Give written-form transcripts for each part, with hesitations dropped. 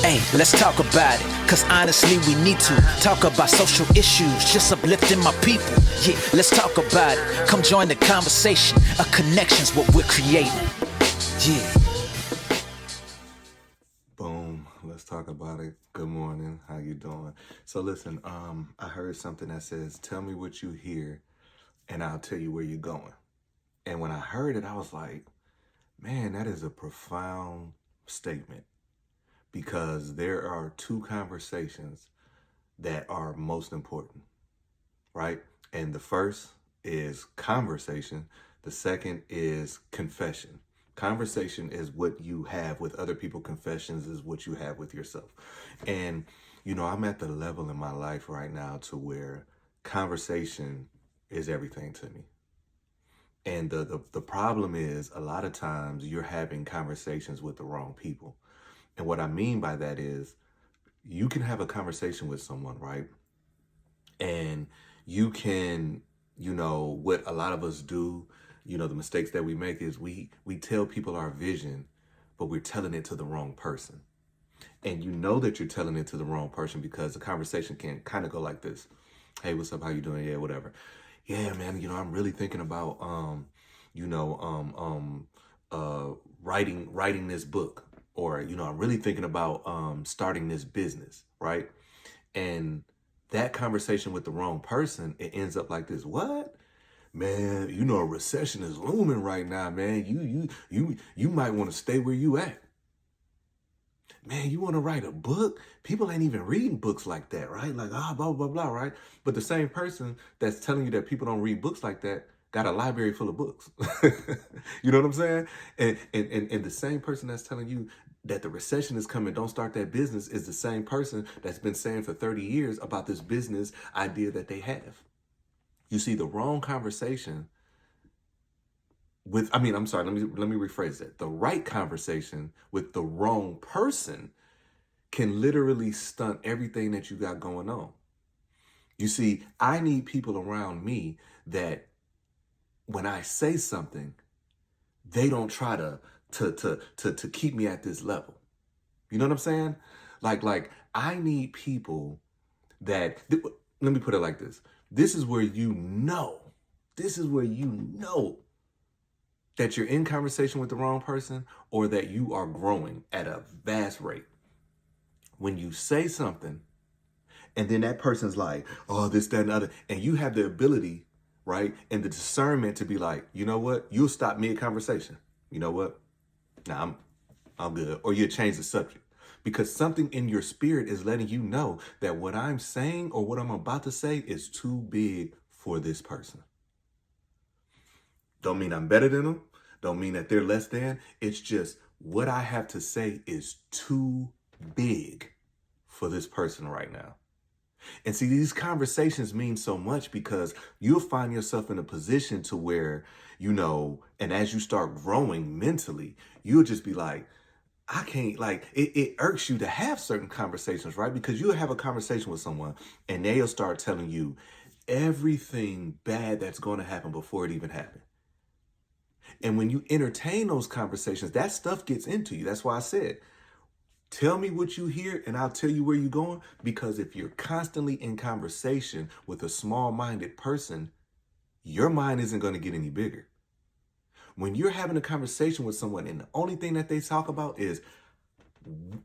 Hey, let's talk about it, cause honestly we need to talk about social issues, just uplifting my people. Yeah, let's talk about it. Come join the conversation. A connection's what we're creating. Yeah. Boom. Let's talk about it. Good morning. How you doing? So listen, I heard something that says, tell me what you hear and I'll tell you where you're going. And when I heard it, I was like, man, that is a profound statement, because there are two conversations that are most important, right? And the first is conversation. The second is confession. Conversation is what you have with other people. Confessions is what you have with yourself. And, I'm at the level in my life right now to where conversation is everything to me. And the problem is, a lot of times you're having conversations with the wrong people. And what I mean by that is, you can have a conversation with someone, right? And you can, what a lot of us do, the mistakes that we make is we tell people our vision, but we're telling it to the wrong person. And you know that you're telling it to the wrong person because the conversation can kind of go like this. Hey, what's up? How you doing? Yeah, whatever. Yeah, man, I'm really thinking about, writing this book, or, I'm really thinking about starting this business, right? And that conversation with the wrong person, it ends up like this. What? Man, a recession is looming right now, man. You might want to stay where you at. Man, you want to write a book? People ain't even reading books like that, right? Like, blah, blah, blah, right? But the same person that's telling you that people don't read books like that got a library full of books. You know what I'm saying? And the same person that's telling you that the recession is coming, don't start that business, is the same person that's been saying for 30 years about this business idea that they have. You see, the wrong conversation let me rephrase that. The right conversation with the wrong person can literally stunt everything that you got going on. You see, I need people around me that when I say something, they don't try to keep me at this level. You know what I'm saying? Like I need people that, let me put it like this. This is where that you're in conversation with the wrong person, or that you are growing at a vast rate. When you say something and then that person's like, oh, this, that, and other, and you have the ability, right, and the discernment to be like, you know what, you'll stop mid-conversation. You know what? Nah, I'm good. Or you'll change the subject. Because something in your spirit is letting you know that what I'm saying or what I'm about to say is too big for this person. Don't mean I'm better than them. Don't mean that they're less than. It's just what I have to say is too big for this person right now. And see, these conversations mean so much because you'll find yourself in a position to where, and as you start growing mentally, you'll just be like, I can't, it irks you to have certain conversations, right? Because you'll have a conversation with someone and they'll start telling you everything bad that's going to happen before it even happened. And when you entertain those conversations, that stuff gets into you. That's why I said, tell me what you hear and I'll tell you where you're going. Because if you're constantly in conversation with a small-minded person, your mind isn't going to get any bigger. When you're having a conversation with someone and the only thing that they talk about is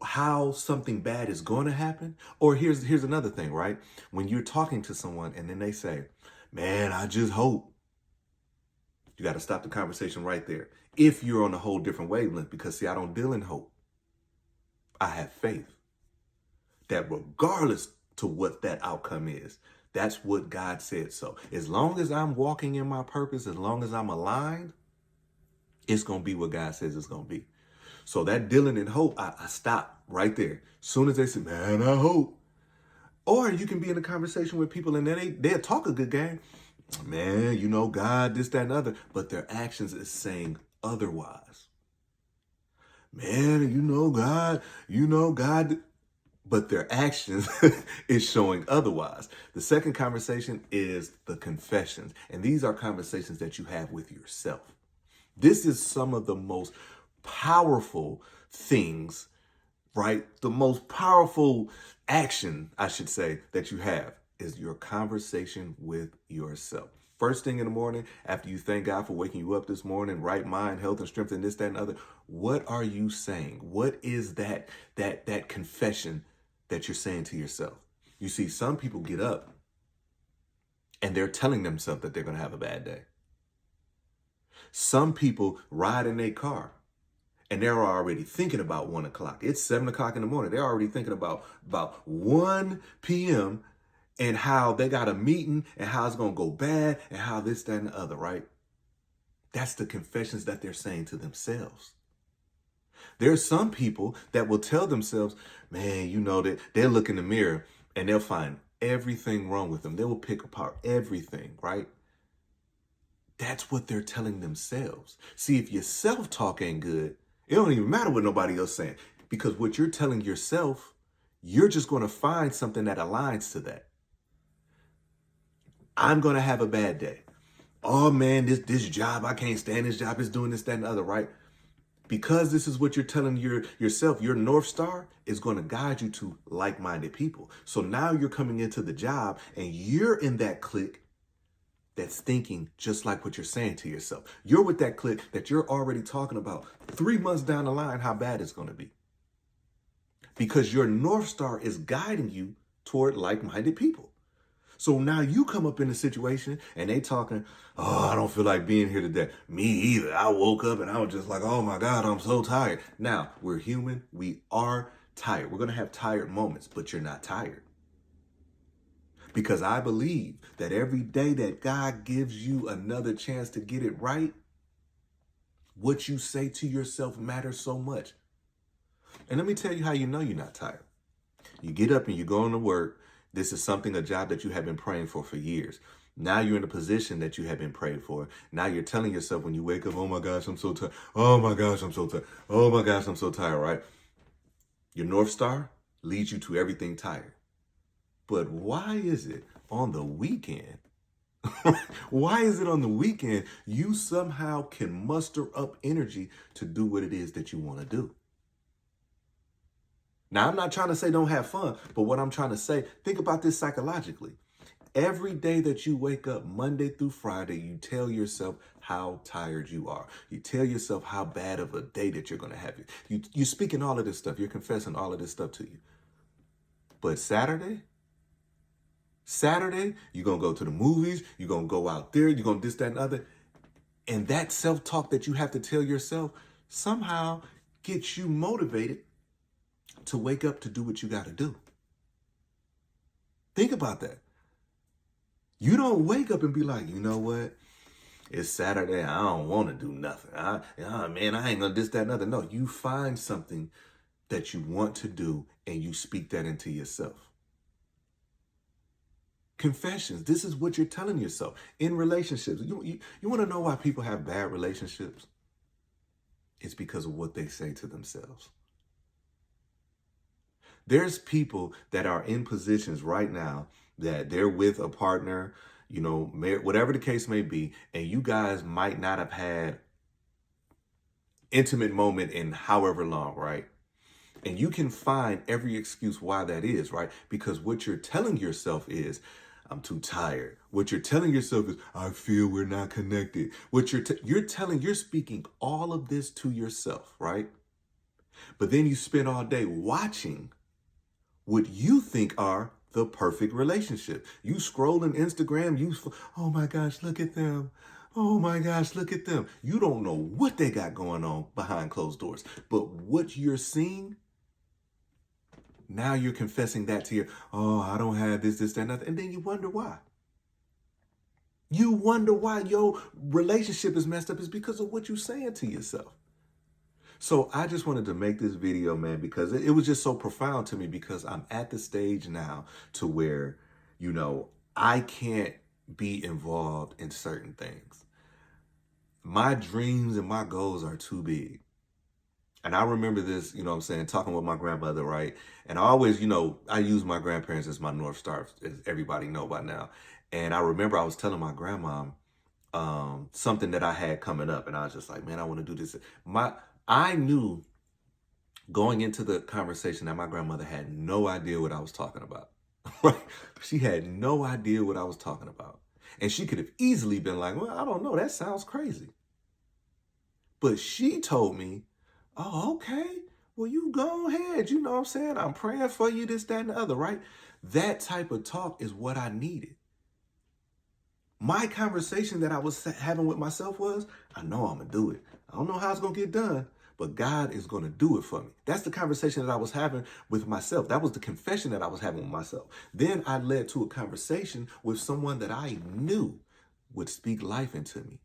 how something bad is going to happen, or here's another thing, right? When you're talking to someone and then they say, man, I just hope. You got to stop the conversation right there. If you're on a whole different wavelength, because see, I don't deal in hope. I have faith that regardless to what that outcome is, that's what God said. So as long as I'm walking in my purpose, as long as I'm aligned, it's going to be what God says it's going to be. So that dealing in hope, I stop right there. Soon as they say, man, I hope. Or you can be in a conversation with people and they'll talk a good game. Man, God, this, that, and other. But their actions is saying otherwise. Man, God. But their actions is showing otherwise. The second conversation is the confessions. And these are conversations that you have with yourself. This is some of the most powerful things right? The most powerful action, I should say, that you have is your conversation with yourself. First thing in the morning, after you thank God for waking you up this morning, right mind, health and strength, and this, that, and other, what are you saying? What is that confession that you're saying to yourself? You see, some people get up and they're telling themselves that they're going to have a bad day. Some people ride in their car and they're already thinking about 1 o'clock. It's 7 o'clock in the morning. They're already thinking about 1 p.m. and how they got a meeting and how it's going to go bad and how this, that, and the other, right? That's the confessions that they're saying to themselves. There's some people that will tell themselves, man, you know, that they'll look in the mirror and they'll find everything wrong with them. They will pick apart everything, right? That's what they're telling themselves. See, if your self-talk ain't good, it don't even matter what nobody else saying, because what you're telling yourself, you're just going to find something that aligns to that. I'm going to have a bad day. Oh man, this job, I can't stand this job. It's doing this, that, and the other, right? Because this is what you're telling yourself, your North Star is going to guide you to like-minded people. So now you're coming into the job and you're in that clique that's thinking just like what you're saying to yourself. You're with that clique that you're already talking about 3 months down the line, how bad it's going to be. Because your North Star is guiding you toward like-minded people. So now you come up in a situation and they talking, oh, I don't feel like being here today. Me either. I woke up and I was just like, oh my God, I'm so tired. Now, we're human. We are tired. We're going to have tired moments, but you're not tired. Because I believe that every day that God gives you another chance to get it right, what you say to yourself matters so much. And let me tell you how you know you're not tired. You get up and you go into work. This is a job that you have been praying for years. Now you're in a position that you have been praying for. Now you're telling yourself when you wake up, oh my gosh, I'm so tired. Oh my gosh, I'm so tired. Oh my gosh, I'm so tired, right? Your North Star leads you to everything tired. But why is it on the weekend? Why is it on the weekend you somehow can muster up energy to do what it is that you want to do? Now, I'm not trying to say don't have fun, but what I'm trying to say, think about this psychologically. Every day that you wake up, Monday through Friday, you tell yourself how tired you are. You tell yourself how bad of a day that you're going to have. You're speaking all of this stuff. You're confessing all of this stuff to you. But Saturday, you're going to go to the movies. You're going to go out there. You're going to this, that, and other. And that self-talk that you have to tell yourself somehow gets you motivated to wake up to do what you got to do. Think about that. You don't wake up and be like, you know what? It's Saturday. I don't want to do nothing. I ain't going to this, that, and other. No, you find something that you want to do and you speak that into yourself. Confessions. This is what you're telling yourself in relationships. You want to know why people have bad relationships? It's because of what they say to themselves. There's people that are in positions right now that they're with a partner, you know, whatever the case may be, and you guys might not have had intimate moment in however long, right? And you can find every excuse why that is, right? Because what you're telling yourself is, I'm too tired. What you're telling yourself is, I feel we're not connected. What you're speaking all of this to yourself, right? But then you spend all day watching what you think are the perfect relationship. You scroll on Instagram, oh my gosh, look at them. Oh my gosh, look at them. You don't know what they got going on behind closed doors. But what you're seeing, now you're confessing that to I don't have this, that, nothing. And then you wonder why. You wonder why your relationship is messed up is because of what you're saying to yourself. So I just wanted to make this video, man, because it was just so profound to me, because I'm at the stage now to where, you know, I can't be involved in certain things. My dreams and my goals are too big. And I remember this, you know what I'm saying, talking with my grandmother, right? And I always, you know, I use my grandparents as my North Star, as everybody know by now. And I remember I was telling my grandma something that I had coming up. And I was just like, man, I want to do this. I knew Going into the conversation, that my grandmother had no idea what I was talking about. Right? She had no idea what I was talking about. And she could have easily been like, well, I don't know, that sounds crazy. But she told me, oh, okay, well, you go ahead. You know what I'm saying? I'm praying for you, this, that, and the other, right? That type of talk is what I needed. My conversation that I was having with myself was, I know I'm going to do it. I don't know how it's going to get done, but God is going to do it for me. That's the conversation that I was having with myself. That was the confession that I was having with myself. Then I led to a conversation with someone that I knew would speak life into me.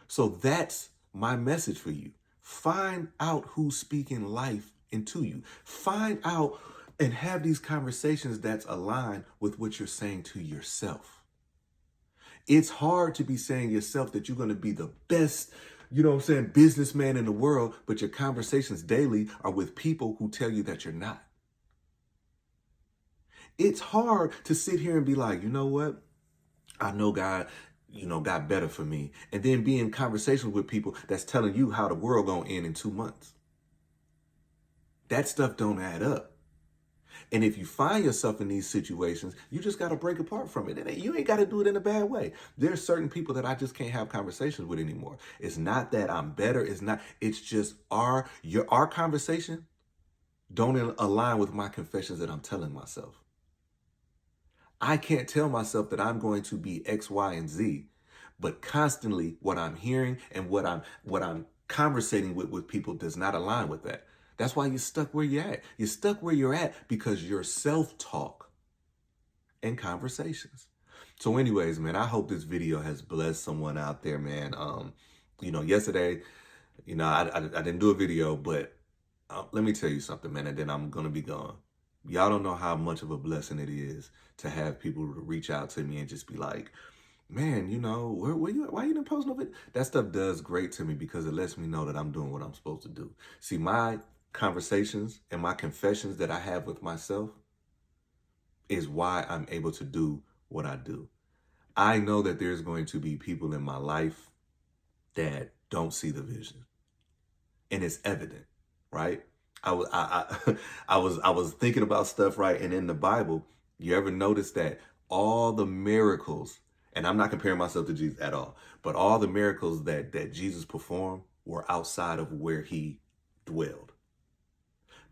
So that's my message for you. Find out who's speaking life into you. Find out and have these conversations that's aligned with what you're saying to yourself. It's hard to be saying yourself that you're going to be the best, you know what I'm saying, businessman in the world, but your conversations daily are with people who tell you that you're not. It's hard to sit here and be like, you know what? I know God, got better for me. And then be in conversations with people that's telling you how the world gonna end in 2 months. That stuff don't add up. And if you find yourself in these situations, you just got to break apart from it. And you ain't got to do it in a bad way. There's certain people that I just can't have conversations with anymore. It's not that I'm better. It's just our conversation don't align with my confessions that I'm telling myself. I can't tell myself that I'm going to be X, Y, and Z, but constantly what I'm hearing and what I'm conversating with people does not align with that. That's why you're stuck where you're at. You're stuck where you're at because your self-talk and conversations. So anyways, man, I hope this video has blessed someone out there, man. Yesterday, I didn't do a video, but let me tell you something, man, and then I'm going to be gone. Y'all don't know how much of a blessing it is to have people reach out to me and just be like, man, why you didn't post no video? That stuff does great to me because it lets me know that I'm doing what I'm supposed to do. See, my conversations and my confessions that I have with myself is why I'm able to do what I do. I know that there's going to be people in my life that don't see the vision, and it's evident, right? I was thinking about stuff, right? And in the Bible, you ever notice that all the miracles, and I'm not comparing myself to Jesus at all, but all the miracles that Jesus performed were outside of where he dwelled.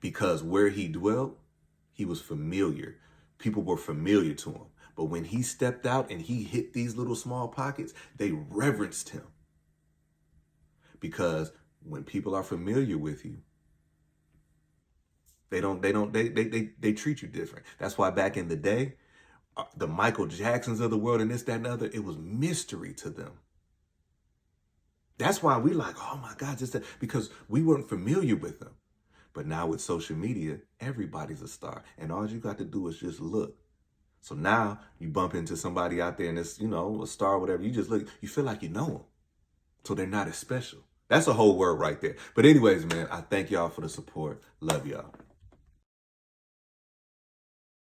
Because where he dwelled, he was familiar. People were familiar to him. But when he stepped out and he hit these little small pockets, they reverenced him. Because when people are familiar with you, they treat you different. That's why back in the day, the Michael Jacksons of the world and this, that, and the other, it was mystery to them. That's why we like, oh my God, because we weren't familiar with them. But now with social media, everybody's a star. And all you got to do is just look. So now you bump into somebody out there and it's, a star or whatever. You just look, you feel like you know them. So they're not as special. That's a whole word right there. But anyways, man, I thank y'all for the support. Love y'all.